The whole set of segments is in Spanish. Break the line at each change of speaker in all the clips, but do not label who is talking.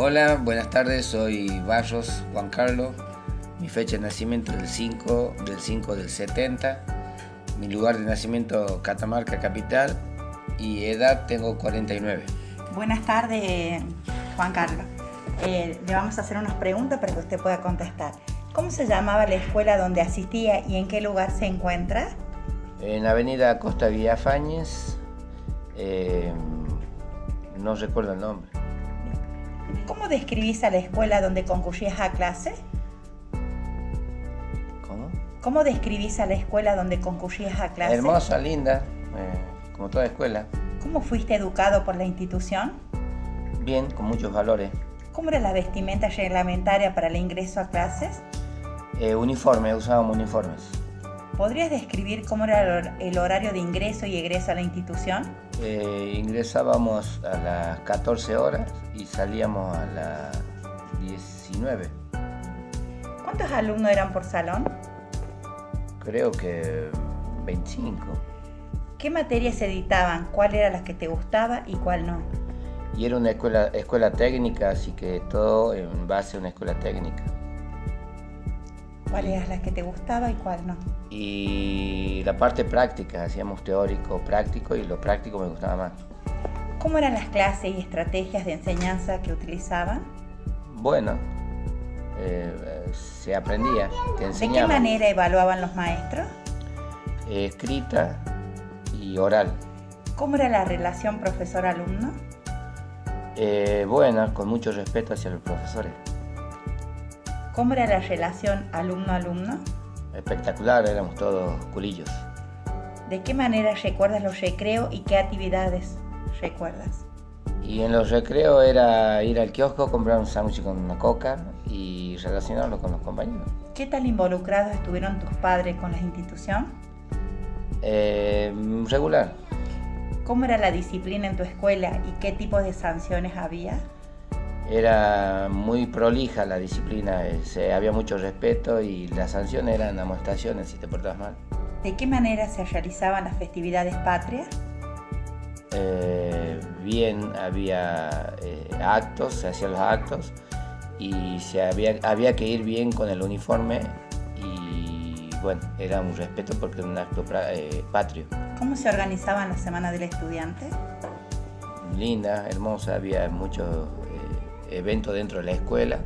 Hola, buenas tardes, soy Barros Juan Carlos. Mi fecha de nacimiento es el 5 del 70. Mi lugar de nacimiento Catamarca, capital. Y edad tengo 49.
Buenas tardes, Juan Carlos. Le vamos a hacer unas preguntas para que usted pueda contestar. ¿Cómo se llamaba la escuela donde asistía y en qué lugar se encuentra?
En Avenida Costa Villafañez. No recuerdo el nombre.
¿Cómo describís a la escuela donde concurrías a clase?
¿Cómo?
¿Cómo describís a la escuela donde concurrías a clase?
Hermosa, linda, como toda escuela.
¿Cómo fuiste educado por la institución?
Bien, con muchos valores.
¿Cómo era la vestimenta reglamentaria para el ingreso a clases?
Uniforme, usábamos uniformes.
¿Podrías describir cómo era el horario de ingreso y egreso a la institución?
Ingresábamos a las 14 horas y salíamos a las 19.
¿Cuántos alumnos eran por salón?
Creo que 25.
¿Qué materias se editaban? ¿Cuál era la que te gustaba y cuál no?
Y era una escuela técnica, así que todo en base a una escuela técnica.
¿Cuál era la que te gustaba y cuál no?
Y la parte práctica, hacíamos teórico, práctico, y lo práctico me gustaba más.
¿Cómo eran las clases y estrategias de enseñanza que utilizaban?
Bueno, se aprendía, te
¿De
enseñaban.
qué manera evaluaban los maestros?
Escrita y oral.
¿Cómo era la relación profesor-alumno?
Buena, con mucho respeto hacia los profesores.
¿Cómo era la relación alumno-alumno?
Espectacular, éramos todos culillos.
¿De qué manera recuerdas los recreos y qué actividades recuerdas?
Y en los recreos era ir al kiosco, comprar un sándwich con una coca y relacionarlo con los compañeros.
¿Qué tan involucrados estuvieron tus padres con la institución?
Regular.
¿Cómo era la disciplina en tu escuela y qué tipo de sanciones había?
Era muy prolija la disciplina, había mucho respeto y las sanciones eran amonestaciones si te portabas mal.
¿De qué manera se realizaban las festividades patrias?
Bien, había actos, se hacían los actos y había que ir bien con el uniforme y bueno, era un respeto porque era un acto patrio.
¿Cómo se organizaban las semanas del estudiante?
Linda, hermosa, había muchos eventos dentro de la escuela,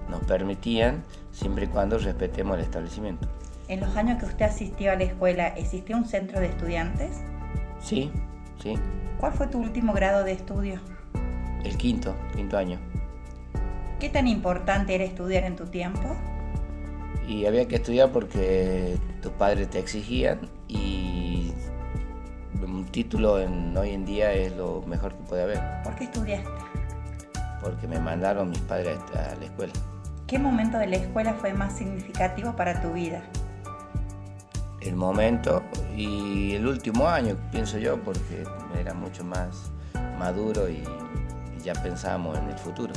nos permitían siempre y cuando respetemos el establecimiento.
En los años que usted asistió a la escuela, ¿existió un centro de estudiantes?
Sí.
¿Cuál fue tu último grado de estudio?
El quinto año.
¿Qué tan importante era estudiar en tu tiempo?
Y había que estudiar porque tus padres te exigían y un título hoy en día es lo mejor que puede haber.
¿Por qué estudiaste?
Porque me mandaron mis padres a la escuela.
¿Qué momento de la escuela fue más significativo para tu vida?
El momento y el último año, pienso yo, porque era mucho más maduro y ya pensábamos en el futuro.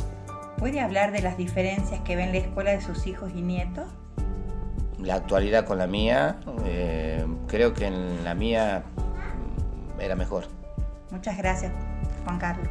¿Puede hablar de las diferencias que ve en la escuela de sus hijos y nietos?
La actualidad con la mía, creo que en la mía era mejor.
Muchas gracias, Juan Carlos.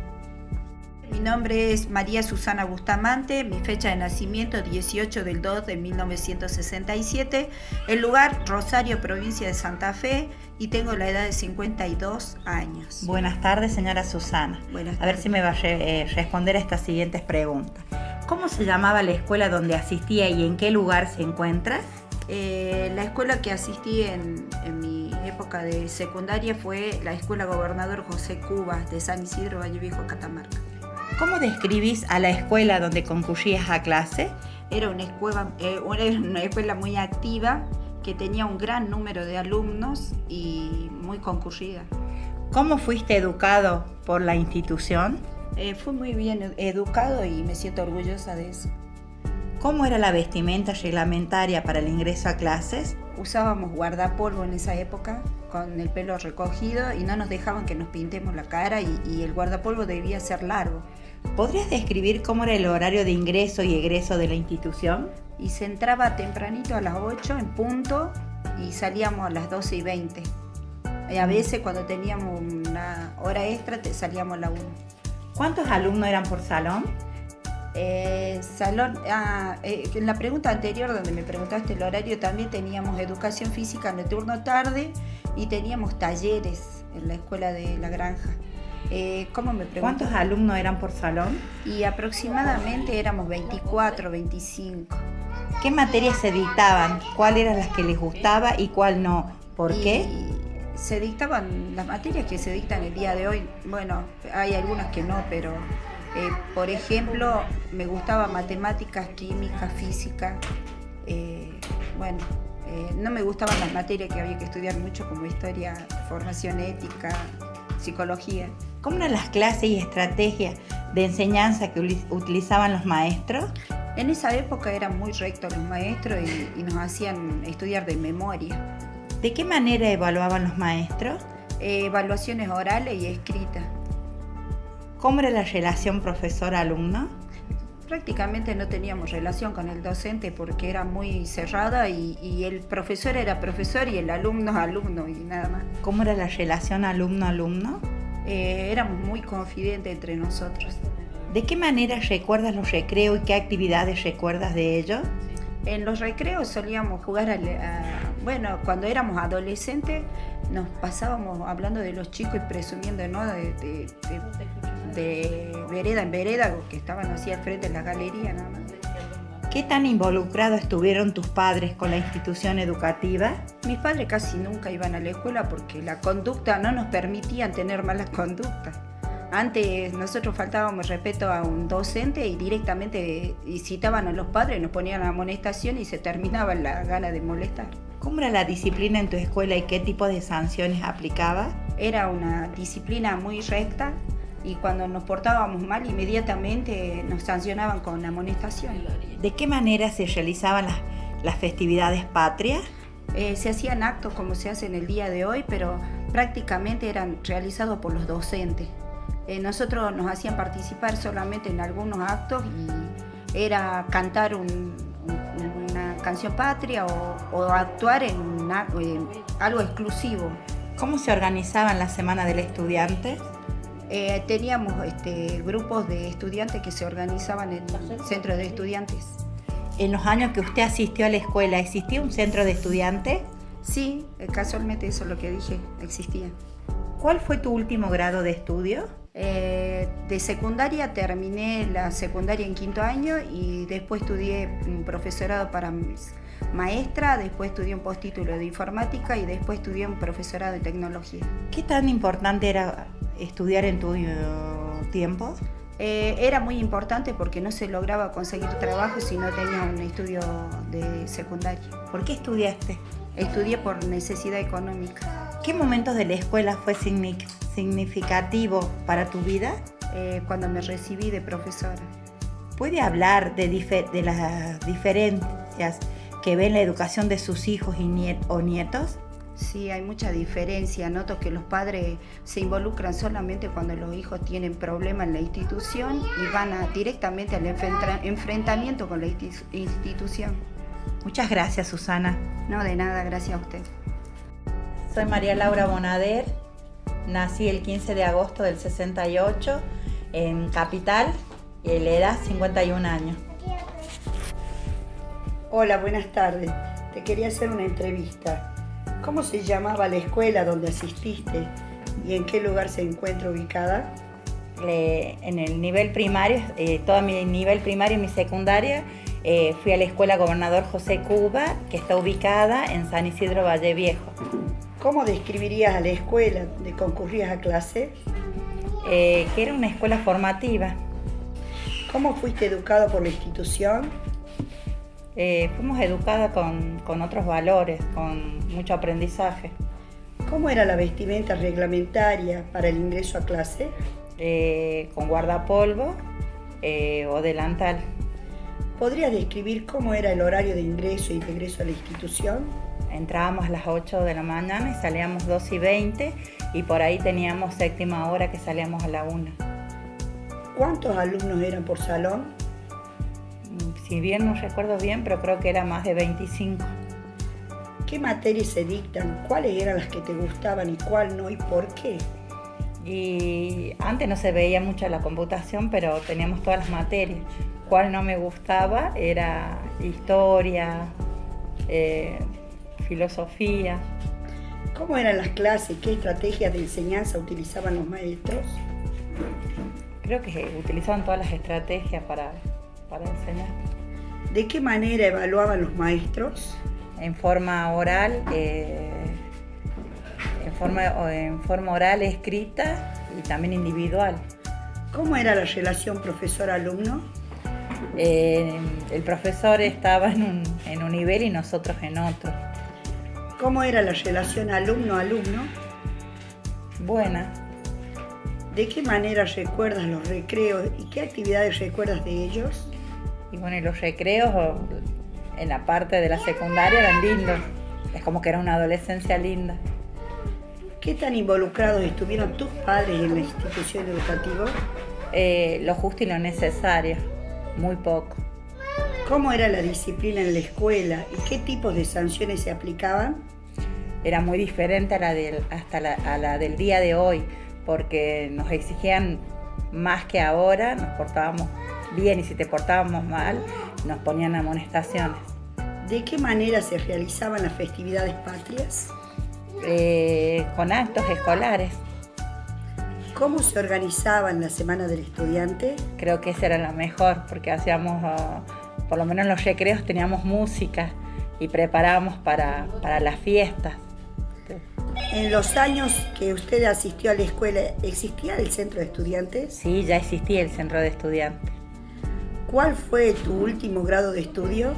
Mi nombre es María Susana Bustamante, mi fecha de nacimiento 18 del 2 de 1967, el lugar Rosario, provincia de Santa Fe, y tengo la edad de 52 años.
Buenas tardes, señora Susana.
Buenas
A ver
tardes.
si me va a responder a estas siguientes preguntas. ¿Cómo se llamaba la escuela donde asistía y en qué lugar se encuentra?
La escuela que asistí en mi época de secundaria fue la Escuela Gobernador José Cubas de San Isidro, Valle Viejo, Catamarca.
¿Cómo describís a la escuela donde concurrías a clase?
Era una escuela muy activa, que tenía un gran número de alumnos y muy concurrida.
¿Cómo fuiste educado por la institución?
Fui muy bien educado y me siento orgullosa de eso.
¿Cómo era la vestimenta reglamentaria para el ingreso a clases?
Usábamos guardapolvo en esa época, con el pelo recogido, y no nos dejaban que nos pintemos la cara y el guardapolvo debía ser largo.
¿Podrías describir cómo era el horario de ingreso y egreso de la institución?
Y se entraba tempranito a las 8 en punto y salíamos a las 12:20. Y a veces cuando teníamos una hora extra salíamos a la 1.
¿Cuántos alumnos eran por salón?
En la pregunta anterior donde me preguntaste el horario también teníamos educación física en el turno tarde y teníamos talleres en la escuela de la granja. ¿Cómo me preguntas?
¿Cuántos alumnos eran por salón?
Y aproximadamente éramos 24, 25.
¿Qué materias se dictaban? ¿Cuáles eran las que les gustaba y cuál no? ¿Por qué?
Se dictaban las materias que se dictan el día de hoy. Bueno, hay algunas que no, pero por ejemplo, me gustaba matemáticas, química, física. No me gustaban las materias que había que estudiar mucho, como historia, formación ética, psicología.
¿Cómo eran las clases y estrategias de enseñanza que utilizaban los maestros?
En esa época eran muy rectos los maestros y nos hacían estudiar de memoria.
¿De qué manera evaluaban los maestros?
Evaluaciones orales y escritas.
¿Cómo era la relación profesor-alumno?
Prácticamente no teníamos relación con el docente porque era muy cerrada y el profesor era profesor y el alumno alumno y nada más.
¿Cómo era la relación alumno-alumno?
Éramos muy confidentes entre nosotros.
¿De qué manera recuerdas los recreos y qué actividades recuerdas de ellos?
En los recreos solíamos jugar cuando éramos adolescentes nos pasábamos hablando de los chicos y presumiendo, ¿no? de vereda en vereda, que estaban así al frente de la galería nada más.
¿Qué tan involucrados estuvieron tus padres con la institución educativa?
Mis padres casi nunca iban a la escuela porque la conducta no nos permitían tener malas conductas. Antes nosotros faltábamos respeto a un docente y directamente citaban a los padres, nos ponían amonestación y se terminaba la gana de molestar.
¿Cómo era la disciplina en tu escuela y qué tipo de sanciones aplicaba?
Era una disciplina muy recta y cuando nos portábamos mal inmediatamente nos sancionaban con amonestación.
¿De qué manera se realizaban las festividades patrias?
Se hacían actos como se hace en el día de hoy, pero prácticamente eran realizados por los docentes. Nosotros nos hacían participar solamente en algunos actos y era cantar una canción patria o actuar en algo exclusivo.
¿Cómo se organizaban la Semana del Estudiante?
Teníamos grupos de estudiantes que se organizaban en centros de estudiantes.
En los años que usted asistió a la escuela, ¿existía un centro de estudiantes?
Sí, casualmente eso es lo que dije, existía.
¿Cuál fue tu último grado de estudio?
De secundaria terminé la secundaria en 5º año y después estudié un profesorado para maestra, después estudié un postítulo de informática y después estudié un profesorado de tecnología.
¿Qué tan importante era estudiar en tu tiempo?
Era muy importante porque no se lograba conseguir trabajo si no tenía un estudio de secundaria.
¿Por qué estudiaste?
Estudié por necesidad económica.
¿Qué momentos de la escuela fue significativo para tu vida?
Cuando me recibí de profesora.
¿Puede hablar de las diferencias que ve en la educación de sus hijos o nietos?
Sí, hay mucha diferencia. Noto que los padres se involucran solamente cuando los hijos tienen problemas en la institución y van directamente al enfrentamiento con la institución.
Muchas gracias, Susana.
No, de nada, gracias a usted.
Soy María Laura Bonader, nací el 15 de agosto del 68 en Capital y la edad 51 años.
Hola, buenas tardes. Te quería hacer una entrevista. ¿Cómo se llamaba la escuela donde asististe y en qué lugar se encuentra ubicada?
En el nivel primario, todo mi nivel primario y mi secundaria, fui a la escuela Gobernador José Cuba, que está ubicada en San Isidro Valle Viejo.
¿Cómo describirías a la escuela donde concurrías a clase?
Que era una escuela formativa.
¿Cómo fuiste educado por la institución?
Fuimos educadas con otros valores, con mucho aprendizaje.
¿Cómo era la vestimenta reglamentaria para el ingreso a clase?
Con guardapolvo o delantal.
¿Podrías describir cómo era el horario de ingreso y regreso a la institución?
Entrábamos a las 8 de la mañana y salíamos 2:20 y por ahí teníamos 7ª hora que salíamos a la 1.
¿Cuántos alumnos eran por salón?
Si bien no recuerdo bien, pero creo que era más de 25.
¿Qué materias se dictan? ¿Cuáles eran las que te gustaban y cuál no y por qué?
Y antes no se veía mucho la computación, pero teníamos todas las materias. cual no me gustaba era historia, filosofía.
¿Cómo eran las clases? ¿Qué estrategias de enseñanza utilizaban los maestros?
Creo que utilizaban todas las estrategias para enseñar.
¿De qué manera evaluaban los maestros?
En forma oral, en forma oral escrita y también individual.
¿Cómo era la relación profesor-alumno?
El profesor estaba en un nivel y nosotros en otro.
¿Cómo era la relación alumno-alumno?
Buena.
¿De qué manera recuerdas los recreos y qué actividades recuerdas de ellos?
Y bueno, y los recreos en la parte de la secundaria eran lindos. Es como que era una adolescencia linda.
¿Qué tan involucrados estuvieron tus padres en la institución educativa?
Lo justo y lo necesario, muy poco.
¿Cómo era la disciplina en la escuela y qué tipos de sanciones se aplicaban?
Era muy diferente a la del día de hoy, porque nos exigían más que ahora, nos portábamos bien y si te portábamos mal, nos ponían amonestaciones.
¿De qué manera se realizaban las festividades patrias?
Con actos escolares.
¿Cómo se organizaban la Semana del Estudiante?
Creo que esa era la mejor, porque hacíamos, por lo menos en los recreos teníamos música y preparábamos para las fiestas.
En los años que usted asistió a la escuela, ¿existía el centro de estudiantes?
Sí, ya existía el centro de estudiantes.
¿Cuál fue tu último grado de estudio?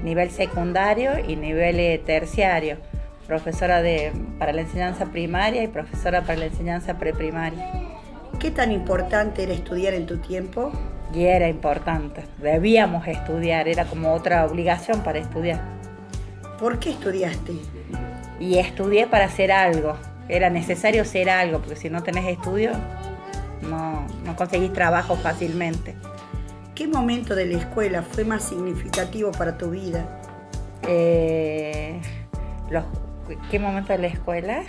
Nivel secundario y nivel terciario. Profesora para la enseñanza primaria y profesora para la enseñanza preprimaria.
¿Qué tan importante era estudiar en tu tiempo?
Y era importante, debíamos estudiar, era como otra obligación para estudiar.
¿Por qué estudiaste?
Y estudié para hacer algo, era necesario hacer algo, porque si no tenés estudio, no conseguís trabajo fácilmente.
¿Qué momento de la escuela fue más significativo para tu vida?
¿Qué momento de la escuela?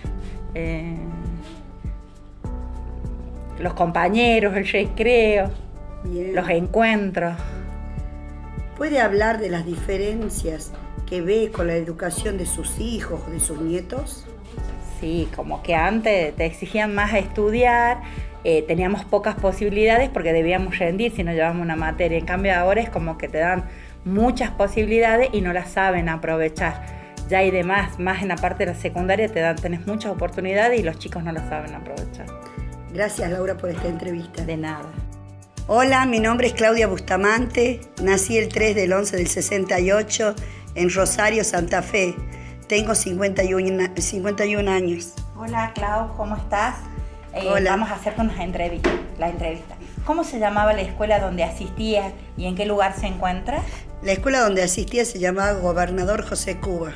Los compañeros, el recreo,
Bien.
los encuentros.
¿Puede hablar de las diferencias que ve con la educación de sus hijos o de sus nietos?
Sí, como que antes te exigían más a estudiar, teníamos pocas posibilidades porque debíamos rendir si no llevábamos una materia. En cambio ahora es como que te dan muchas posibilidades y no las saben aprovechar. Ya hay demás, más en la parte de la secundaria tenés muchas oportunidades y los chicos no las saben aprovechar.
Gracias, Laura, por esta entrevista.
De nada.
Hola, mi nombre es Claudia Bustamante, nací el 3 del 11 del 68 en Rosario, Santa Fe. Tengo 51 años.
Hola, Clau, ¿cómo estás?
Hola.
Vamos a hacerte la entrevista. ¿Cómo se llamaba la escuela donde asistías y en qué lugar se encuentra?
La escuela donde asistía se llamaba Gobernador José Cuba.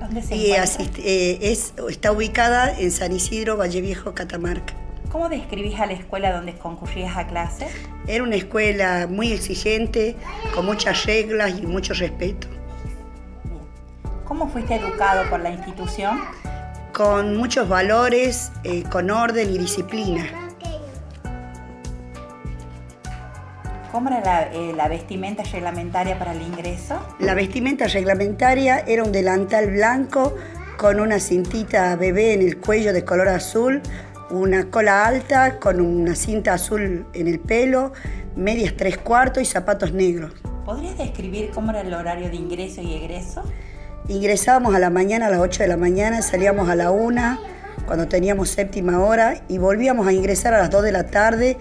¿Dónde se
Y
encuentra?
está ubicada en San Isidro, Vallaviejo, Catamarca.
¿Cómo describís a la escuela donde concurrías a clase?
Era una escuela muy exigente, con muchas reglas y mucho respeto.
Bien. ¿Cómo fuiste educado por la institución?
Con muchos valores, con orden y disciplina.
¿Cómo era la vestimenta reglamentaria para el ingreso?
La vestimenta reglamentaria era un delantal blanco con una cintita bebé en el cuello de color azul, una cola alta con una cinta azul en el pelo, medias 3/4 y zapatos negros.
¿Podrías describir cómo era el horario de ingreso y egreso?
Ingresábamos a la mañana a las 8 de la mañana, salíamos a la 1 cuando teníamos séptima hora y volvíamos a ingresar a las 2 de la tarde.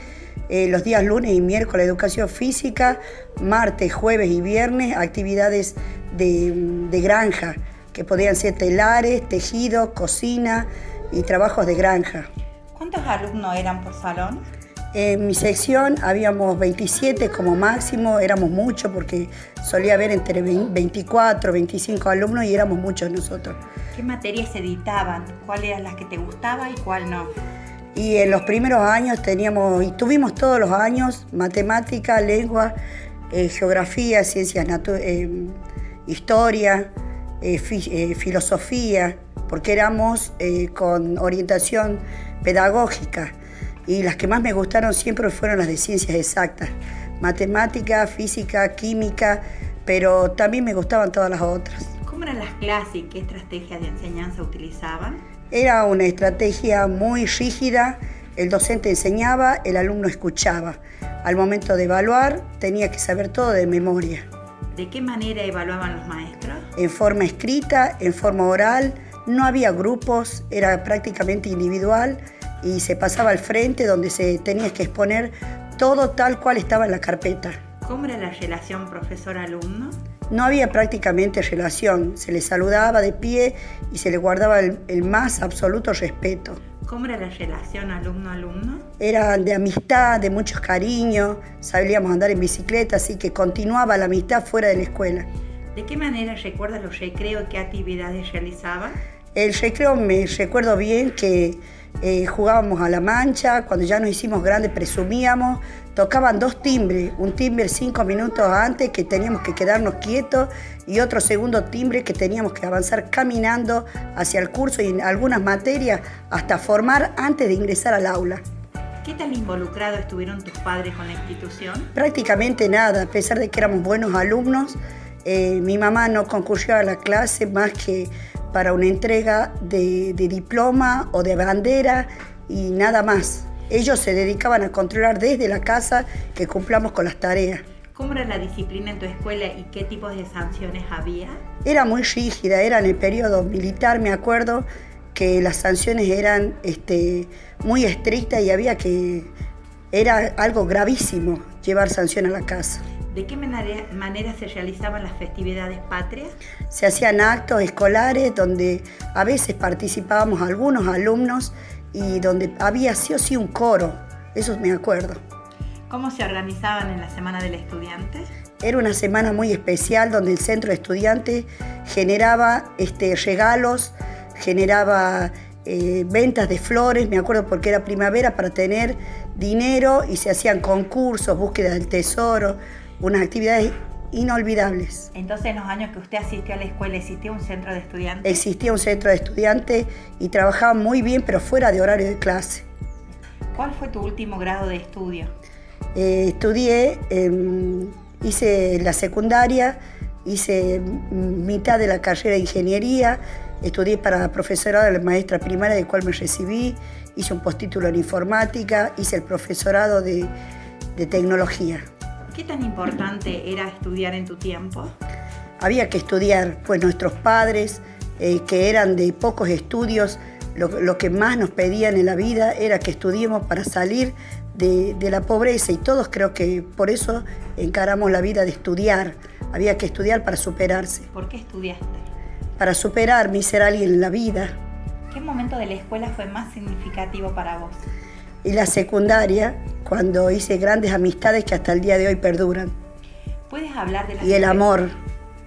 Los días lunes y miércoles educación física, martes, jueves y viernes actividades de granja, que podían ser telares, tejido, cocina y trabajos de granja.
¿Cuántos alumnos eran por salón?
En mi sección habíamos 27 como máximo, éramos muchos porque solía haber entre 24, 25 alumnos y éramos muchos nosotros.
¿Qué materias se dictaban? ¿Cuál eran las que te gustaba y cuál no?
Y en los primeros años tuvimos todos los años matemática, lengua, geografía, ciencias historia, filosofía, porque éramos con orientación pedagógica. Y las que más me gustaron siempre fueron las de ciencias exactas, matemática, física, química, pero también me gustaban todas las otras.
¿Cómo eran las clases y qué estrategias de enseñanza utilizaban?
Era una estrategia muy rígida, el docente enseñaba, el alumno escuchaba. Al momento de evaluar tenía que saber todo de memoria.
¿De qué manera evaluaban los maestros?
En forma escrita, en forma oral, no había grupos, era prácticamente individual y se pasaba al frente donde se tenía que exponer todo tal cual estaba en la carpeta.
¿Cómo era la relación profesor-alumno?
No había prácticamente relación, se le saludaba de pie y se le guardaba el más absoluto respeto.
¿Cómo era la relación alumno-alumno?
Era de amistad, de muchos cariños, sabíamos andar en bicicleta, así que continuaba la amistad fuera de la escuela.
¿De qué manera recuerda los recreos y qué actividades realizaba?
El recreo me recuerdo bien que jugábamos a la mancha, cuando ya nos hicimos grandes presumíamos, tocaban 2 timbres, un timbre 5 minutos antes que teníamos que quedarnos quietos y otro segundo timbre que teníamos que avanzar caminando hacia el curso y en algunas materias hasta formar antes de ingresar al aula.
¿Qué tan involucrados estuvieron tus padres con la institución?
Prácticamente nada, a pesar de que éramos buenos alumnos, mi mamá no concurrió a la clase más que para una entrega de diploma o de bandera y nada más. Ellos se dedicaban a controlar desde la casa que cumplamos con las tareas.
¿Cómo era la disciplina en tu escuela y qué tipos de sanciones había?
Era muy rígida, era en el periodo militar, me acuerdo que las sanciones eran muy estrictas y era algo gravísimo llevar sanción a la casa.
¿De qué manera se realizaban las festividades patrias?
Se hacían actos escolares donde a veces participábamos algunos alumnos y donde había sí o sí un coro, eso me acuerdo.
¿Cómo se organizaban en la Semana del Estudiante?
Era una semana muy especial donde el Centro de Estudiantes generaba regalos, generaba ventas de flores, me acuerdo porque era primavera, para tener dinero y se hacían concursos, búsqueda del tesoro, unas actividades inolvidables.
Entonces, en los años que usted asistió a la escuela, ¿existía un centro de estudiantes?
Existía un centro de estudiantes y trabajaban muy bien, pero fuera de horario de clase.
¿Cuál fue tu último grado de estudio?
Estudié, hice la secundaria, hice mitad de la carrera de ingeniería, estudié para profesorado de la maestra primaria, del cual me recibí, hice un postítulo en informática, hice el profesorado de tecnología.
¿Qué tan importante era estudiar en tu tiempo?
Había que estudiar, pues nuestros padres, que eran de pocos estudios, lo que más nos pedían en la vida era que estudiemos para salir de la pobreza y todos creo que por eso encaramos la vida de estudiar. Había que estudiar para superarse.
¿Por qué estudiaste?
Para superarme y ser alguien en la vida.
¿Qué momento de la escuela fue más significativo para vos?
Y la secundaria, cuando hice grandes amistades que hasta el día de hoy perduran.
¿Puedes hablar de
y el amor.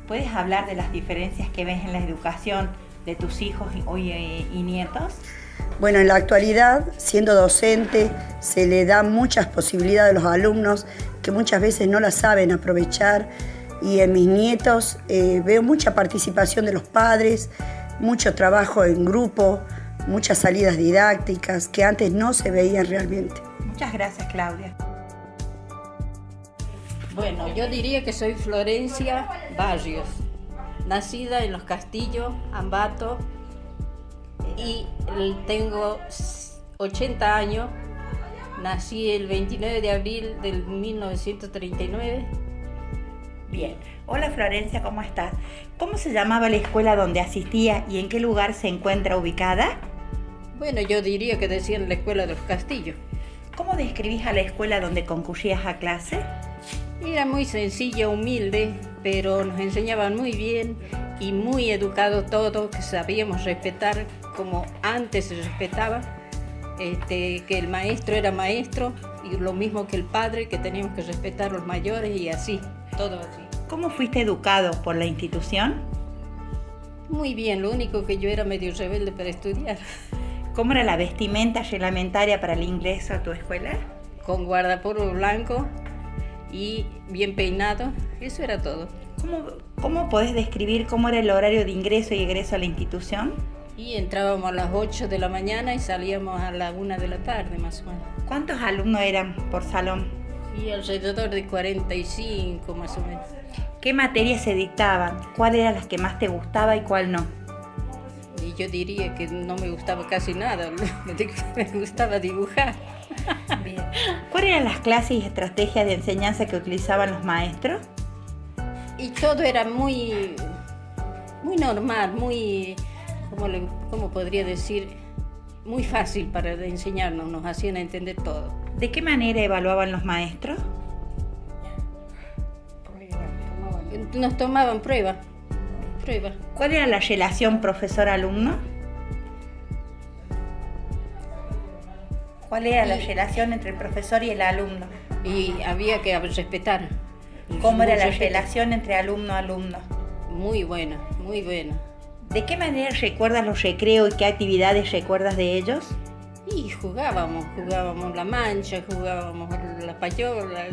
¿Puedes hablar de las diferencias que ves en la educación de tus hijos y nietos?
Bueno, en la actualidad, siendo docente, se le da muchas posibilidades a los alumnos que muchas veces no las saben aprovechar. Y en mis nietos veo mucha participación de los padres, mucho trabajo en grupo, muchas salidas didácticas que antes no se veían realmente.
Muchas gracias, Claudia.
Bueno, yo diría que soy Florencia Barrios, nacida en Los Castillos, Ambato, y tengo 80 años. Nací el 29 de abril del 1939.
Bien. Hola Florencia, ¿cómo estás? ¿Cómo se llamaba la escuela donde asistía y en qué lugar se encuentra ubicada?
Bueno, yo diría que decían la Escuela de Los Castillos.
¿Cómo describís a la escuela donde concurrías a clase?
Era muy sencilla, humilde, pero nos enseñaban muy bien y muy educado todo, que sabíamos respetar como antes se respetaba, que el maestro era maestro y lo mismo que el padre, que teníamos que respetar a los mayores y así, todo así.
¿Cómo fuiste educado por la institución?
Muy bien, lo único que yo era medio rebelde para estudiar.
¿Cómo era la vestimenta reglamentaria para el ingreso a tu escuela?
Con guardapolvo blanco y bien peinado, eso era todo.
¿Cómo podés describir cómo era el horario de ingreso y egreso a la institución?
Y entrábamos a las 8 de la mañana y salíamos a la 1 de la tarde, más o menos.
¿Cuántos alumnos eran por salón?
Y alrededor de 45 más o menos.
¿Qué materias se dictaban? ¿Cuál eran las que más te gustaba y cuál no?
Y yo diría que no me gustaba casi nada, me gustaba dibujar.
Bien. ¿Cuáles eran las clases y estrategias de enseñanza que utilizaban los maestros?
Y todo era muy normal, ¿cómo podría decir? Muy fácil para enseñarnos, nos hacían entender todo.
¿De qué manera evaluaban los maestros?
Nos tomaban pruebas.
¿Cuál era la relación profesor-alumno? ¿Cuál era la relación entre el profesor y el alumno?
Y había que respetar.
¿Cómo era la
Respeto.
relación entre alumno-alumno?
Muy buena, muy buena.
¿De qué manera recuerdas los recreos y qué actividades recuerdas de ellos?
Y jugábamos la mancha, jugábamos la payola,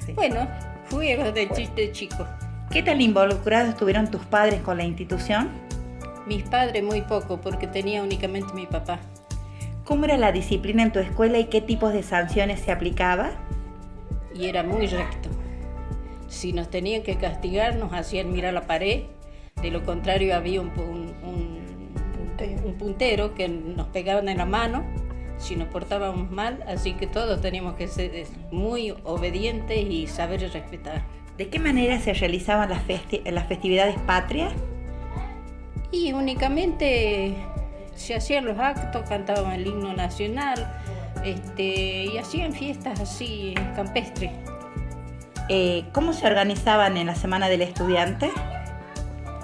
Sí.
Bueno, juegos de chico.
¿Qué tan involucrados estuvieron tus padres con la institución?
Mis padres muy poco, porque tenía únicamente mi papá.
¿Cómo era la disciplina en tu escuela y qué tipos de sanciones se aplicaba?
Y era muy recto. Si nos tenían que castigar, nos hacían mirar la pared. De lo contrario, había un puntero que nos pegaban en la mano si nos portábamos mal. Así que todos teníamos que ser muy obedientes y saber respetar.
¿De qué manera se realizaban las festividades patrias?
Y únicamente se hacían los actos, cantaban el himno nacional y hacían fiestas así campestres.
¿Cómo se organizaban en la Semana del Estudiante?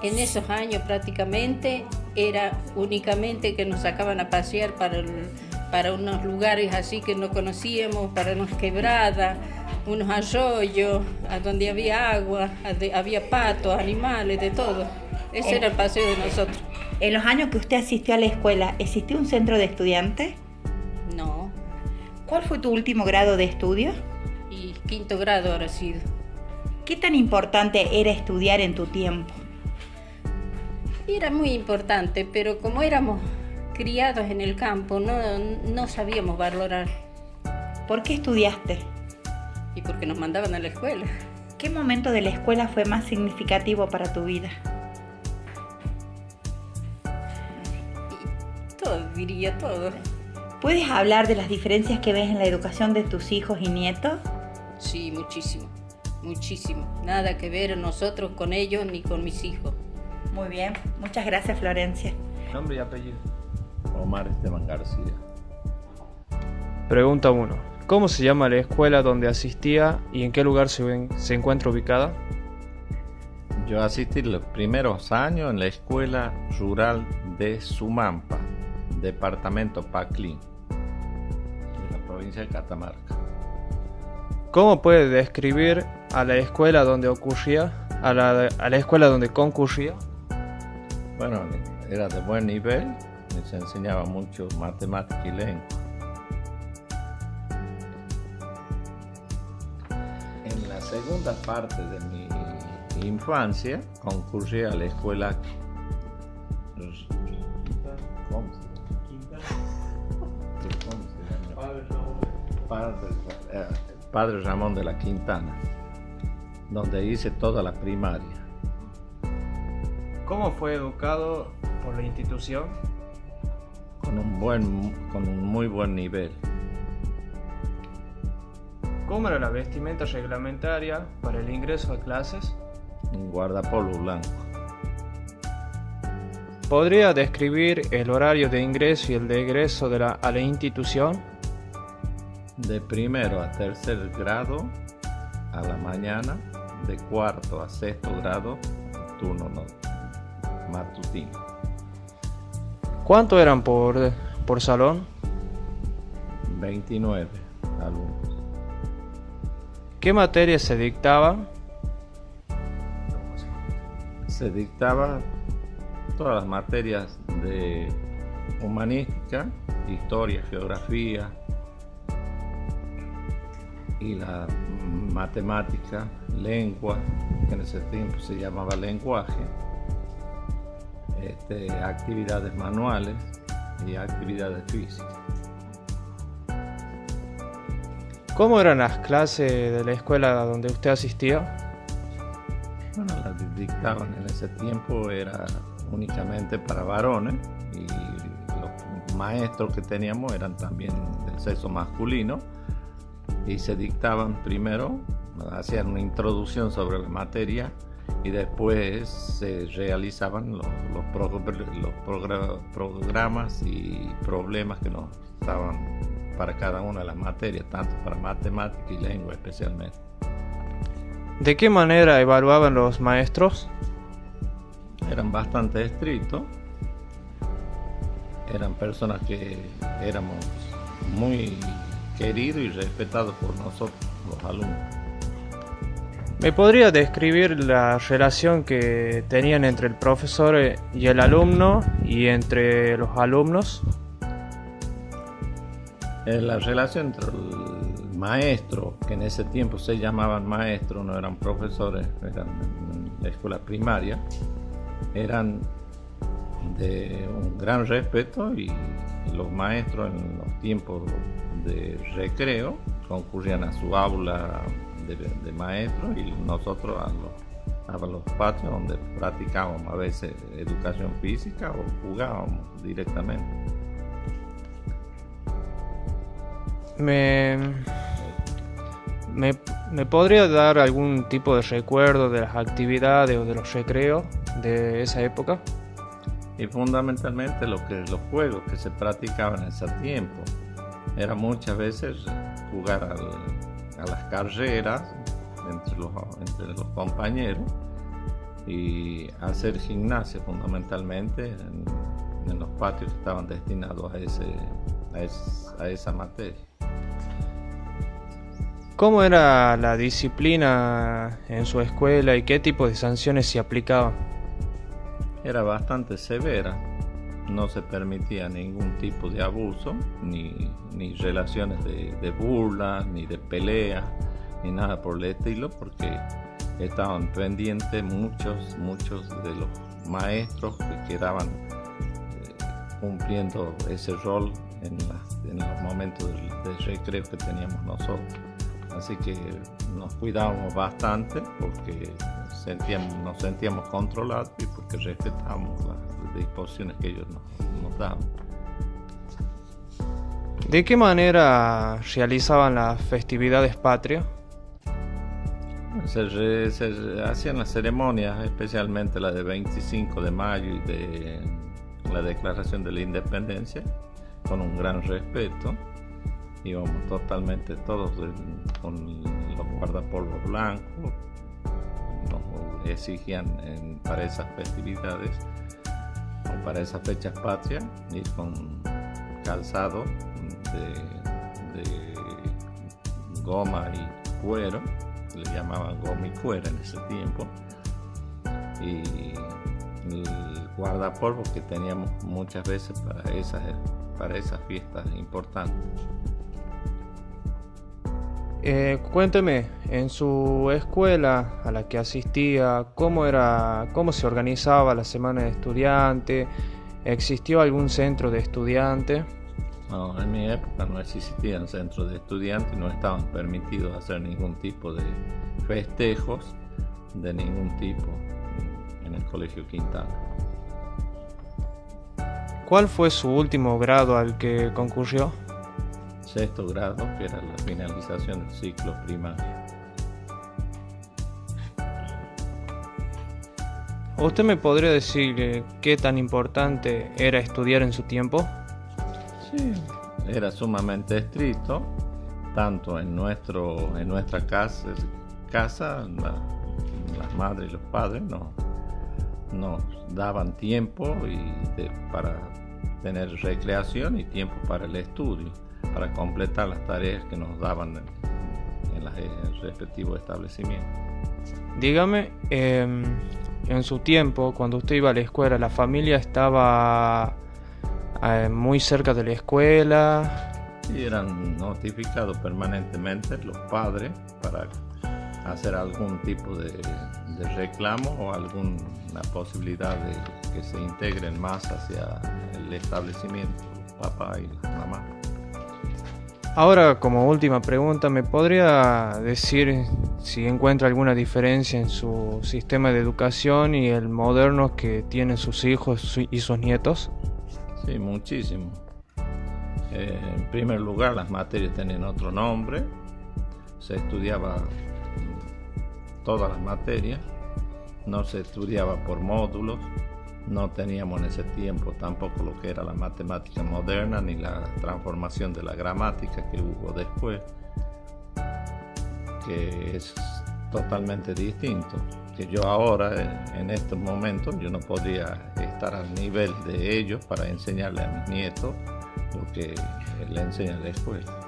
En esos años prácticamente era únicamente que nos sacaban a pasear para unos lugares así que no conocíamos, para unas quebradas, unos arroyos, a donde había agua, había patos, animales, de todo. Ese era el paseo de nosotros.
En los años que usted asistió a la escuela, ¿existió un centro de estudiantes?
No,
¿Cuál fue tu último grado de estudio?
y 5º grado habrá sido.
¿Qué tan importante era estudiar en tu tiempo?
Era muy importante, pero como éramos criados en el campo, no sabíamos valorar.
¿Por qué estudiaste?
Y porque nos mandaban a la escuela.
¿Qué momento de la escuela fue más significativo para tu vida?
Todo, diría todo.
¿Puedes hablar de las diferencias que ves en la educación de tus hijos y nietos?
Sí, muchísimo, muchísimo. Nada que ver nosotros con ellos ni con mis hijos.
Muy bien, muchas gracias, Florencia.
Nombre y apellido.
Omar Esteban García.
Pregunta 1. ¿Cómo se llama la escuela donde asistía y en qué lugar se encuentra ubicada?
Yo asistí los primeros años en la Escuela Rural de Sumampa, departamento Paclín, de la provincia de Catamarca.
¿Cómo puede describir a la escuela donde ocurría, a la escuela donde concurría?
Bueno, era de buen nivel, se enseñaba mucho matemática y lengua. En la segunda parte de mi infancia concurrí a la escuela. ¿Cómo se llama? Padre Ramón de la Quintana, donde hice toda la primaria.
¿Cómo fue educado por la institución?
Con un muy buen nivel.
¿Cómo era la vestimenta reglamentaria para el ingreso a clases?
Un guardapolvo blanco.
¿Podría describir el horario de ingreso y el de egreso a la institución?
De primero a tercer grado a la mañana, de cuarto a sexto grado, turno matutino.
¿Cuánto eran por salón?
29 alumnos.
¿Qué materias se dictaban?
Se dictaba todas las materias de humanística, historia, geografía y la matemática, lengua, que en ese tiempo se llamaba lenguaje, actividades manuales y actividades físicas.
¿Cómo eran las clases de la escuela donde usted asistía?
Bueno, las dictaban en ese tiempo era únicamente para varones y los maestros que teníamos eran también del sexo masculino y se dictaban primero, hacían una introducción sobre la materia y después se realizaban los programas y problemas que nos estaban para cada una de las materias, tanto para matemática y lengua especialmente.
¿De qué manera evaluaban los maestros?
Eran bastante estrictos, eran personas que éramos muy queridos y respetados por nosotros, los alumnos.
¿Me podría describir la relación que tenían entre el profesor y el alumno y entre los alumnos?
La relación entre el maestro, que en ese tiempo se llamaban maestros, no eran profesores, eran en la escuela primaria, eran de un gran respeto y los maestros en los tiempos de recreo concurrían a su aula de maestros y nosotros a los patios donde practicábamos a veces educación física o jugábamos directamente.
¿Me podría dar algún tipo de recuerdo de las actividades o de los recreos de esa época?
Y fundamentalmente los juegos que se practicaban en ese tiempo era muchas veces jugar a las carreras entre los compañeros y hacer gimnasia fundamentalmente en los patios que estaban destinados a esa materia.
¿Cómo era la disciplina en su escuela y qué tipo de sanciones se aplicaban?
Era bastante severa, no se permitía ningún tipo de abuso, ni relaciones de burla, ni de pelea, ni nada por el estilo, porque estaban pendientes muchos de los maestros que quedaban cumpliendo ese rol en los momentos de recreo que teníamos nosotros. Así que nos cuidábamos bastante porque nos sentíamos controlados y porque respetábamos las disposiciones que ellos nos daban.
¿De qué manera realizaban las festividades patrias?
Se hacían las ceremonias, especialmente la de 25 de mayo y de la Declaración de la Independencia, con un gran respeto. Íbamos totalmente todos con los guardapolvos blancos, nos exigían para esas festividades o para esas fechas patrias ir con calzado de goma y cuero, le llamaban goma y cuero en ese tiempo, y el guardapolvo que teníamos muchas veces para esas fiestas importantes.
Cuénteme, en su escuela a la que asistía, ¿cómo se organizaba la semana de estudiante? ¿Existió algún centro de estudiantes?
No, en mi época no existían centros de estudiantes y no estaban permitidos hacer ningún tipo de festejos de ningún tipo en el Colegio Quintana.
¿Cuál fue su último grado al que concurrió?
Sexto grado, que era la finalización del ciclo primario.
¿Usted me podría decir qué tan importante era estudiar en su tiempo?
Sí, era sumamente estricto, tanto en nuestra casa las madres y los padres nos daban tiempo para tener recreación y tiempo para el estudio, para completar las tareas que nos daban en el respectivo establecimiento.
Dígame, en su tiempo, cuando usted iba a la escuela, ¿la familia estaba muy cerca de la escuela?
Y eran notificados permanentemente los padres para hacer algún tipo de reclamo o alguna posibilidad de que se integren más hacia el establecimiento, los papás y las mamás.
Ahora, como última pregunta, ¿me podría decir si encuentra alguna diferencia en su sistema de educación y el moderno que tienen sus hijos y sus nietos?
Sí, muchísimo. En primer lugar, las materias tenían otro nombre. Se estudiaba todas las materias. No se estudiaba por módulos. No teníamos en ese tiempo tampoco lo que era la matemática moderna ni la transformación de la gramática que hubo después, que es totalmente distinto. Que yo ahora, en estos momentos, yo no podría estar al nivel de ellos para enseñarle a mis nietos lo que le enseña en la escuela.